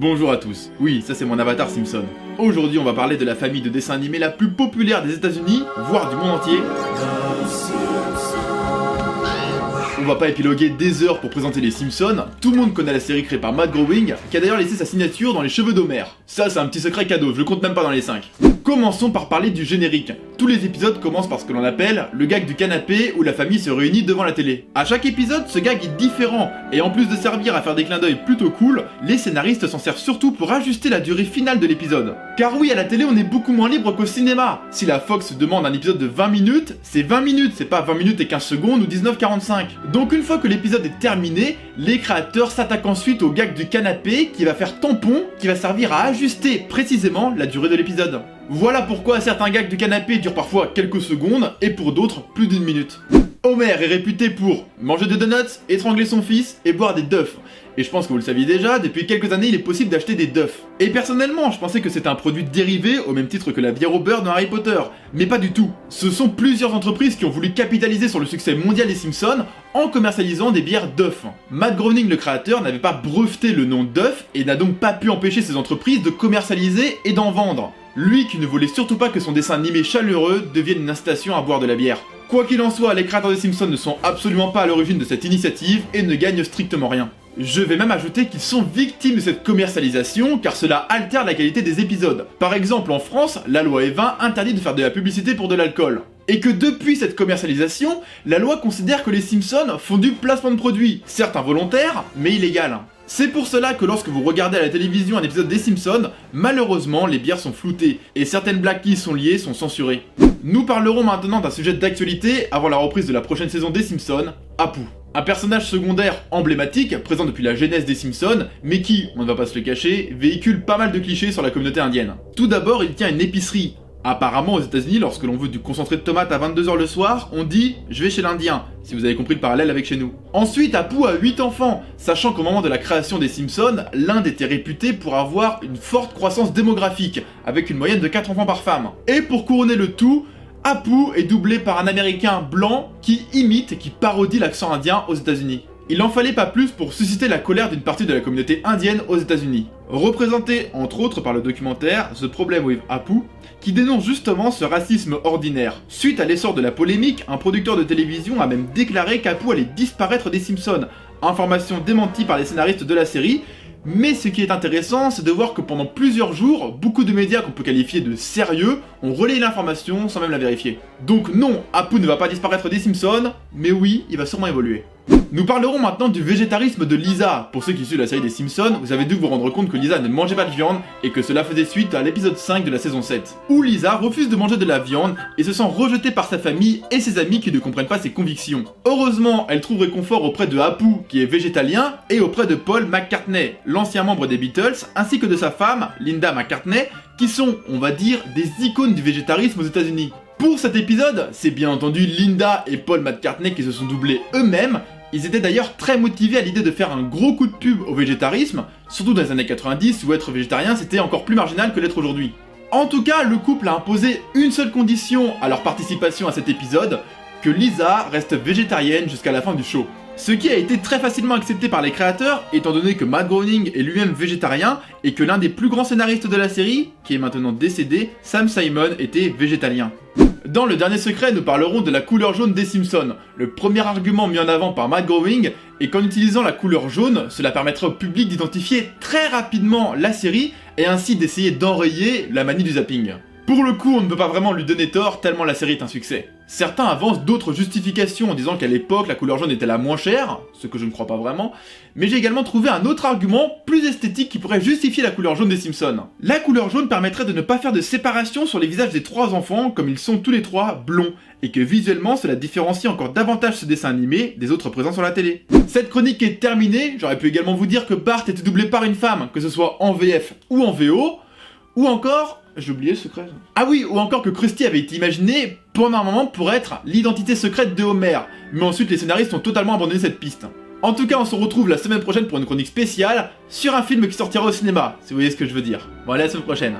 Bonjour à tous. Oui, ça c'est mon avatar Simpson. Aujourd'hui, on va parler de la famille de dessins animés la plus populaire des États-Unis, voire du monde entier. On va pas épiloguer des heures pour présenter les Simpsons, tout le monde connaît la série créée par Matt Groening, qui a d'ailleurs laissé sa signature dans les cheveux d'Homer. Ça c'est un petit secret cadeau, je le compte même pas dans les 5. Commençons par parler du générique. Tous les épisodes commencent par ce que l'on appelle le gag du canapé où la famille se réunit devant la télé. À chaque épisode, ce gag est différent, et en plus de servir à faire des clins d'œil plutôt cool, les scénaristes s'en servent surtout pour ajuster la durée finale de l'épisode. Car oui, à la télé on est beaucoup moins libre qu'au cinéma. Si la Fox demande un épisode de 20 minutes, c'est 20 minutes, c'est pas 20 minutes et 15 secondes ou 19:45. Donc une fois que l'épisode est terminé, les créateurs s'attaquent ensuite au gag du canapé qui va faire tampon, qui va servir à ajuster précisément la durée de l'épisode. Voilà pourquoi certains gags du canapé durent parfois quelques secondes et pour d'autres plus d'1 minute. Homer est réputé pour manger des donuts, étrangler son fils et boire des Duff. Et je pense que vous le saviez déjà, depuis quelques années il est possible d'acheter des Duff. Et personnellement, je pensais que c'était un produit dérivé au même titre que la bière au beurre dans Harry Potter. Mais pas du tout. Ce sont plusieurs entreprises qui ont voulu capitaliser sur le succès mondial des Simpsons en commercialisant des bières Duff. Matt Groening, le créateur, n'avait pas breveté le nom Duff et n'a donc pas pu empêcher ces entreprises de commercialiser et d'en vendre. Lui qui ne voulait surtout pas que son dessin animé chaleureux devienne une incitation à boire de la bière. Quoi qu'il en soit, les créateurs des Simpsons ne sont absolument pas à l'origine de cette initiative et ne gagnent strictement rien. Je vais même ajouter qu'ils sont victimes de cette commercialisation car cela altère la qualité des épisodes. Par exemple en France, la loi E20 interdit de faire de la publicité pour de l'alcool. Et que depuis cette commercialisation, la loi considère que les Simpsons font du placement de produits, certes involontaire, mais illégal. C'est pour cela que lorsque vous regardez à la télévision un épisode des Simpsons, malheureusement les bières sont floutées et certaines blagues qui y sont liées sont censurées. Nous parlerons maintenant d'un sujet d'actualité avant la reprise de la prochaine saison des Simpsons, Apu. Un personnage secondaire emblématique, présent depuis la genèse des Simpsons, mais qui, on ne va pas se le cacher, véhicule pas mal de clichés sur la communauté indienne. Tout d'abord, il tient une épicerie. Apparemment aux États-Unis, lorsque l'on veut du concentré de tomates à 22h le soir, on dit « je vais chez l'Indien », si vous avez compris le parallèle avec chez nous. Ensuite, Apu a 8 enfants, sachant qu'au moment de la création des Simpsons, l'Inde était réputée pour avoir une forte croissance démographique, avec une moyenne de 4 enfants par femme. Et pour couronner le tout, Apu est doublé par un américain blanc qui imite et qui parodie l'accent indien aux États-Unis. Il n'en fallait pas plus pour susciter la colère d'une partie de la communauté indienne aux États-Unis. Représenté entre autres par le documentaire The Problem with Apu, qui dénonce justement ce racisme ordinaire. Suite à l'essor de la polémique, un producteur de télévision a même déclaré qu'Apu allait disparaître des Simpsons, information démentie par les scénaristes de la série. Mais ce qui est intéressant, c'est de voir que pendant plusieurs jours, beaucoup de médias qu'on peut qualifier de sérieux ont relayé l'information sans même la vérifier. Donc non, Apu ne va pas disparaître des Simpsons, mais oui, il va sûrement évoluer. Nous parlerons maintenant du végétarisme de Lisa. Pour ceux qui suivent la série des Simpsons, vous avez dû vous rendre compte que Lisa ne mangeait pas de viande et que cela faisait suite à l'épisode 5 de la saison 7, où Lisa refuse de manger de la viande et se sent rejetée par sa famille et ses amis qui ne comprennent pas ses convictions. Heureusement, elle trouve réconfort auprès de Apu, qui est végétalien, et auprès de Paul McCartney, l'ancien membre des Beatles, ainsi que de sa femme, Linda McCartney, qui sont, on va dire, des icônes du végétarisme aux États-Unis. Pour cet épisode, c'est bien entendu Linda et Paul McCartney qui se sont doublés eux-mêmes. Ils étaient d'ailleurs très motivés à l'idée de faire un gros coup de pub au végétarisme, surtout dans les années 90 où être végétarien c'était encore plus marginal que l'être aujourd'hui. En tout cas, le couple a imposé une seule condition à leur participation à cet épisode, que Lisa reste végétarienne jusqu'à la fin du show. Ce qui a été très facilement accepté par les créateurs, étant donné que Matt Groening est lui-même végétarien et que l'un des plus grands scénaristes de la série, qui est maintenant décédé, Sam Simon, était végétalien. Dans le dernier secret, nous parlerons de la couleur jaune des Simpsons. Le premier argument mis en avant par Matt Groening est qu'en utilisant la couleur jaune, cela permettrait au public d'identifier très rapidement la série et ainsi d'essayer d'enrayer la manie du zapping. Pour le coup, on ne peut pas vraiment lui donner tort tellement la série est un succès. Certains avancent d'autres justifications en disant qu'à l'époque la couleur jaune était la moins chère, ce que je ne crois pas vraiment, mais j'ai également trouvé un autre argument plus esthétique qui pourrait justifier la couleur jaune des Simpsons. La couleur jaune permettrait de ne pas faire de séparation sur les visages des 3 enfants comme ils sont tous les 3 blonds, et que visuellement cela différencie encore davantage ce dessin animé des autres présents sur la télé. Cette chronique est terminée, j'aurais pu également vous dire que Bart était doublé par une femme, que ce soit en VF ou en VO, ou encore... J'ai oublié le secret. Ah oui, ou encore que Krusty avait été imaginé pendant un moment pour être l'identité secrète de Homer. Mais ensuite les scénaristes ont totalement abandonné cette piste. En tout cas, on se retrouve la semaine prochaine pour une chronique spéciale sur un film qui sortira au cinéma, si vous voyez ce que je veux dire. Bon allez, à la semaine prochaine.